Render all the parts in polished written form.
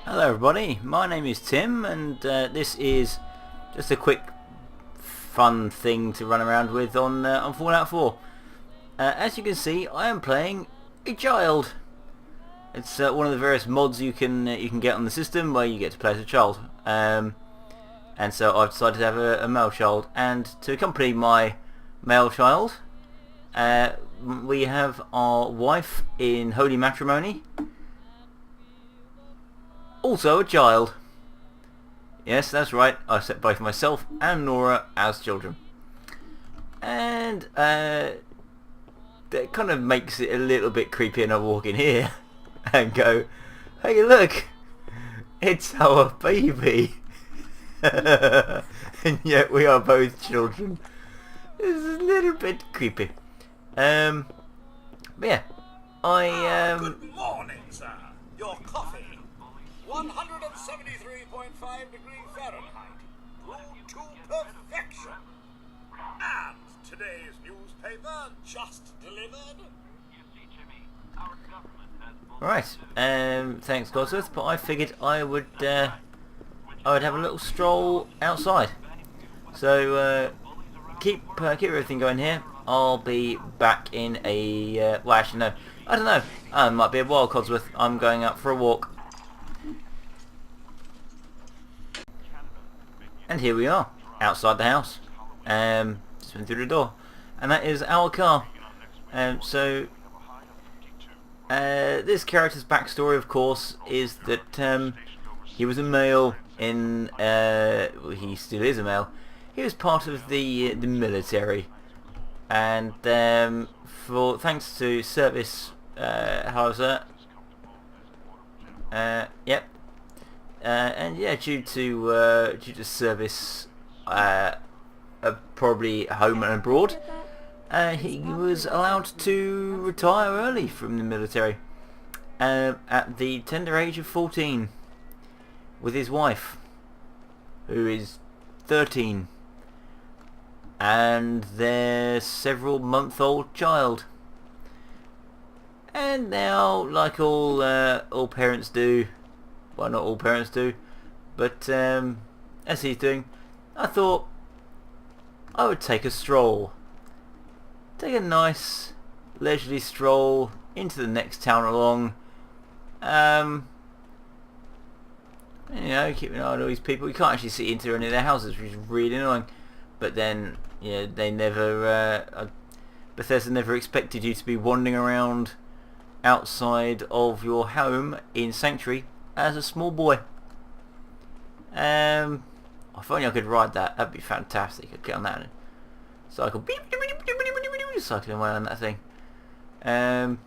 Hello everybody, my name is Tim and this is just a quick fun thing to run around with on Fallout 4. As you can see, I am playing a child. It's one of the various mods you can get on the system where you get to play as a child. And so I've decided to have a male child, and to accompany my male child we have our wife in holy matrimony. Also a child. Yes, that's right, I set both myself and Nora as children. And that kind of makes it a little bit creepy, and I walk in here and go, hey look, it's our baby. And yet we are both children. This is a little bit creepy. But yeah, Good morning, sir. Your coffee. 173.5 degrees Fahrenheit. Brewed to perfection. And today's newspaper just delivered. Right, thanks Godsworth, but I figured I would have a little stroll outside. So keep everything going here. I'll be back in a well, actually no, I don't know. It might be a while, Codsworth. I'm going out for a walk. And here we are, outside the house. Just went through the door, and that is our car. So this character's backstory, of course, is that he was a male in. Well, he still is a male. He was part of the military, and thanks to service, how's that? Yep. And yeah, due to service, probably home and abroad, he was allowed to retire early from the military at the tender age of 14, with his wife, who is 13, and their several-month-old child. And now, like all parents do, well, not all parents do, but as he's doing, I thought I would take a stroll. Take a nice leisurely stroll into the next town along. You know, keep an eye on all these people. You can't actually see into any of their houses, which is really annoying. But then, yeah, they never, Bethesda never expected you to be wandering around outside of your home in Sanctuary as a small boy. If only I could ride that. That'd be fantastic. I'd get on that and cycle, cycling away on that thing. So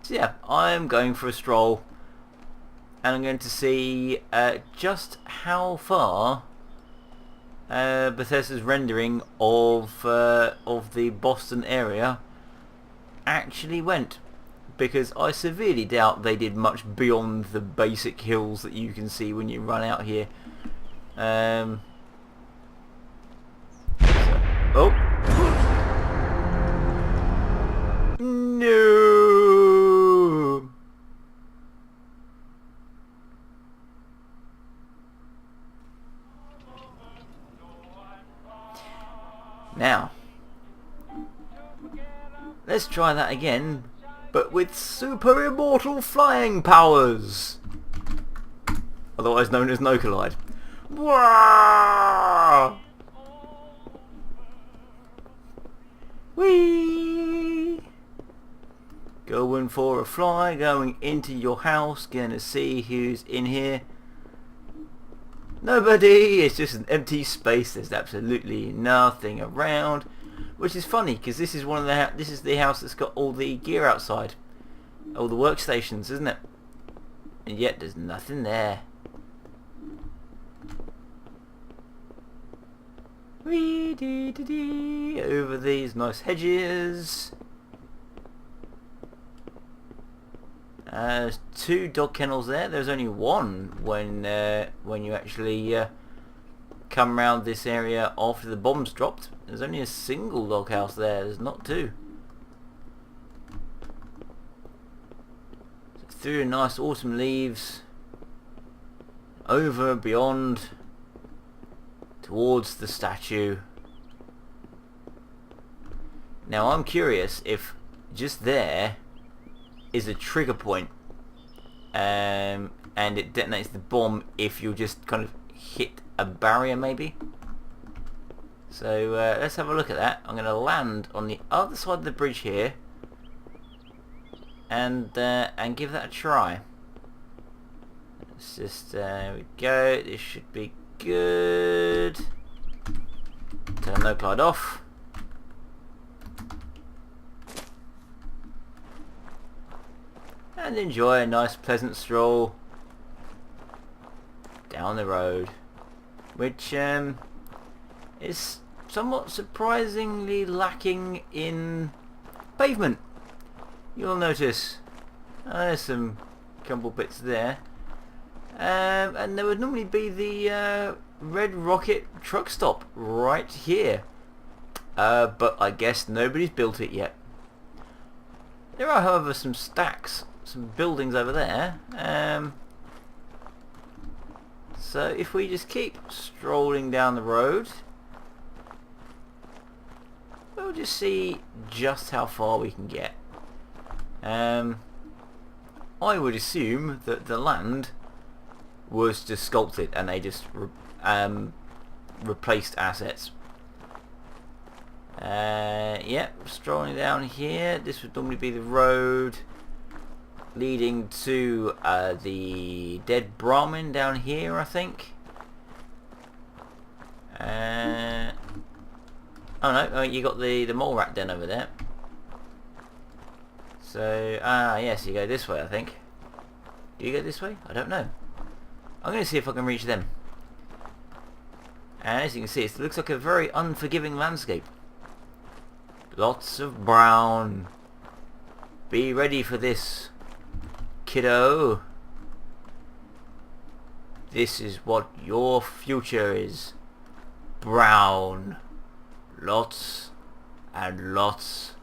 yeah, I'm going for a stroll, and I'm going to see just how far Bethesda's rendering of the Boston area actually went, because I severely doubt they did much beyond the basic hills that you can see when you run out here. Oh no! Now, let's try that again, but with super immortal flying powers, otherwise known as No Collide. Wah! Whee! Going for a fly, going into your house, gonna see who's in here. Nobody. It's just an empty space. There's absolutely nothing around, which is funny because this is this is the house that's got all the gear outside, all the workstations, isn't it? And yet there's nothing there. Wee dee dee dee, over these nice hedges. There's 2 dog kennels there. There's only one when you actually come around this area after the bombs dropped. There's only a single dog house there. There's not 2. Through nice autumn leaves, over and beyond towards the statue. Now I'm curious if just there is a trigger point, and it detonates the bomb if you just kind of hit a barrier maybe. So let's have a look at that. I'm going to land on the other side of the bridge here and give that a try. Let's just, there we go, this should be good. Turn no glide off. And enjoy a nice pleasant stroll down the road, which is somewhat surprisingly lacking in pavement. You'll notice there's some crumble bits there, and there would normally be the Red Rocket truck stop right here, but I guess nobody's built it yet. There are, however, some stacks, some buildings over there, so if we just keep strolling down the road, we'll just see just how far we can get. I would assume that the land was just sculpted and they just replaced assets. Yep, strolling down here. This would normally be the road leading to the dead Brahmin down here, I think. Oh no, you got the mole rat den over there. So, yes, you go this way, I think. Do you go this way? I don't know. I'm going to see if I can reach them. And as you can see, it looks like a very unforgiving landscape. Lots of brown. Be ready for this, kiddo. This is what your future is. Brown. Lots and lots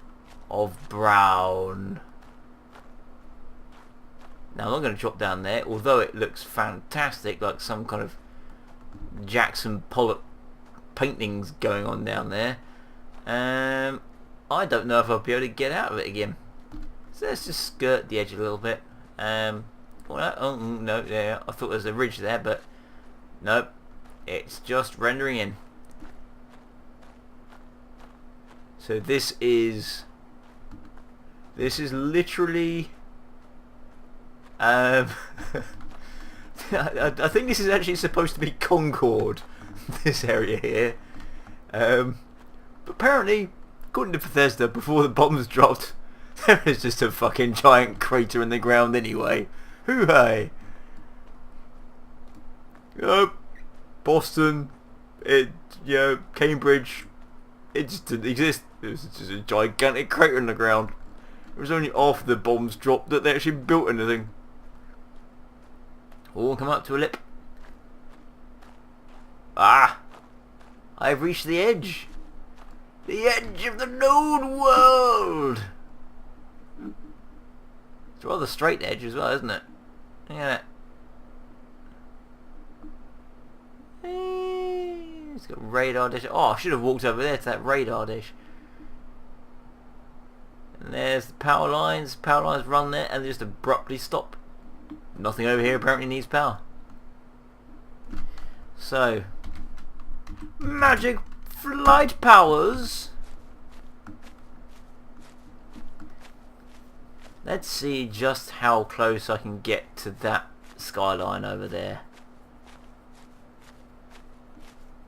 of brown. Now I'm not going to drop down there, although it looks fantastic, like some kind of Jackson Pollock paintings going on down there. I don't know if I'll be able to get out of it again. So let's just skirt the edge a little bit. Oh no, yeah, I thought there was a ridge there, but nope, it's just rendering in. So this is literally I think this is actually supposed to be Concord, this area here, but apparently, according to Bethesda, before the bombs dropped, there is just a fucking giant crater in the ground anyway. Hoo-hay! Boston, Cambridge, it just didn't exist. It was just a gigantic crater in the ground. It was only after the bombs dropped that they actually built anything. All come up to a lip. Ah! I've reached the edge. The edge of the known world! It's a rather straight edge as well, isn't it? Look at that. It's got radar dish. Oh, I should have walked over there to that radar dish. And there's the power lines. Power lines run there and they just abruptly stop. Nothing over here apparently needs power. So, magic flight powers. Let's see just how close I can get to that skyline over there.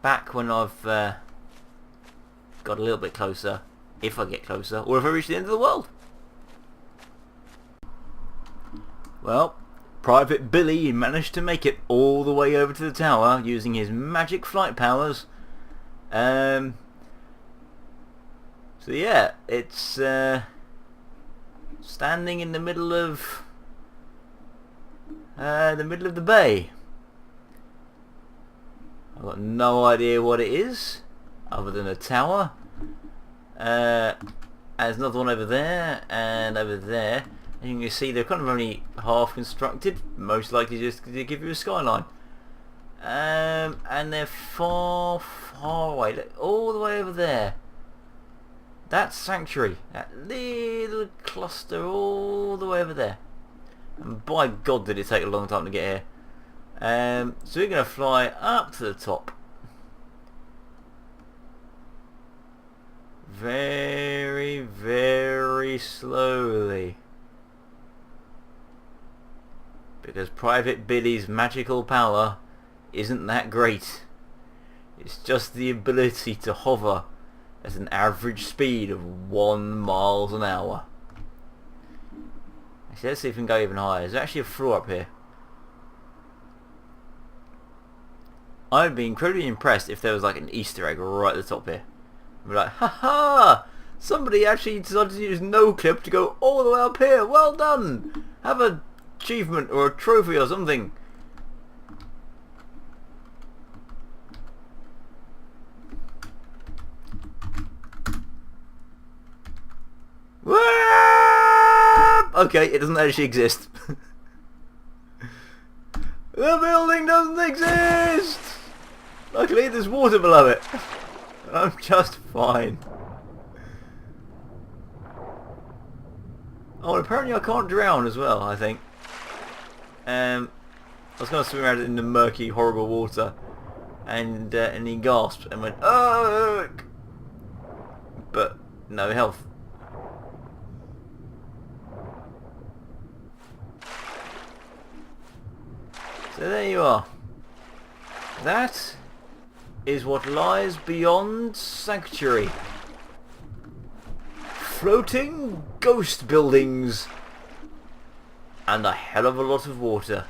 Back when I've got a little bit closer, if I get closer, or if I reach the end of the world. Well, Private Billy managed to make it all the way over to the tower using his magic flight powers. So yeah, it's standing in the middle of the bay. I've got no idea what it is, other than a tower. There's another one over there, and over there. And you can see they're kind of only half constructed, most likely just to give you a skyline. And they're far, far away. Look, all the way over there. That's Sanctuary. That little cluster all the way over there. And by God did it take a long time to get here. So we're going to fly up to the top. Very, very slowly. Because Private Billy's magical power isn't that great. It's just the ability to hover at an average speed of 1 mile an hour. Actually, let's see if we can go even higher. There's actually a floor up here. I would be incredibly impressed if there was like an Easter egg right at the top here. I'd be like, haha! Somebody actually decided to use no clip to go all the way up here. Well done! Have an achievement or a trophy or something. Okay, it doesn't actually exist. The building doesn't exist! Luckily there's water below it. I'm just fine. Oh, and apparently I can't drown as well, I think. I was going to swim around in the murky, horrible water. And he gasped and went, "Oh!" But no health. So there you are. That is what lies beyond Sanctuary. Floating ghost buildings and a hell of a lot of water.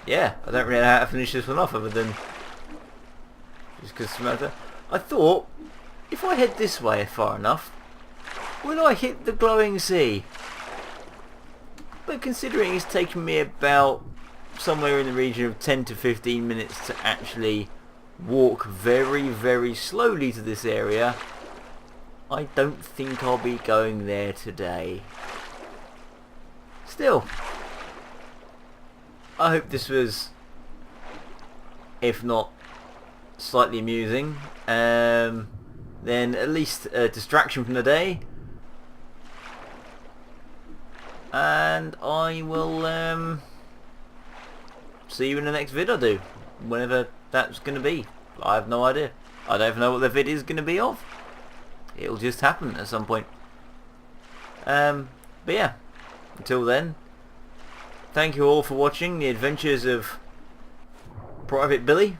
Yeah, I don't really know how to finish this one off other than just because Samantha. I thought if I head this way far enough, will I hit the glowing sea? But considering it's taken me about somewhere in the region of 10 to 15 minutes to actually walk very, very slowly to this area, I don't think I'll be going there today. Still, I hope this was, if not slightly amusing, then at least a distraction from the day. And I will see you in the next vid I do, whenever that's going to be. I have no idea. I don't even know what the vid is going to be of. It'll just happen at some point. But yeah, until then, thank you all for watching the adventures of Private Billy,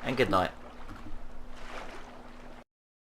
and good night.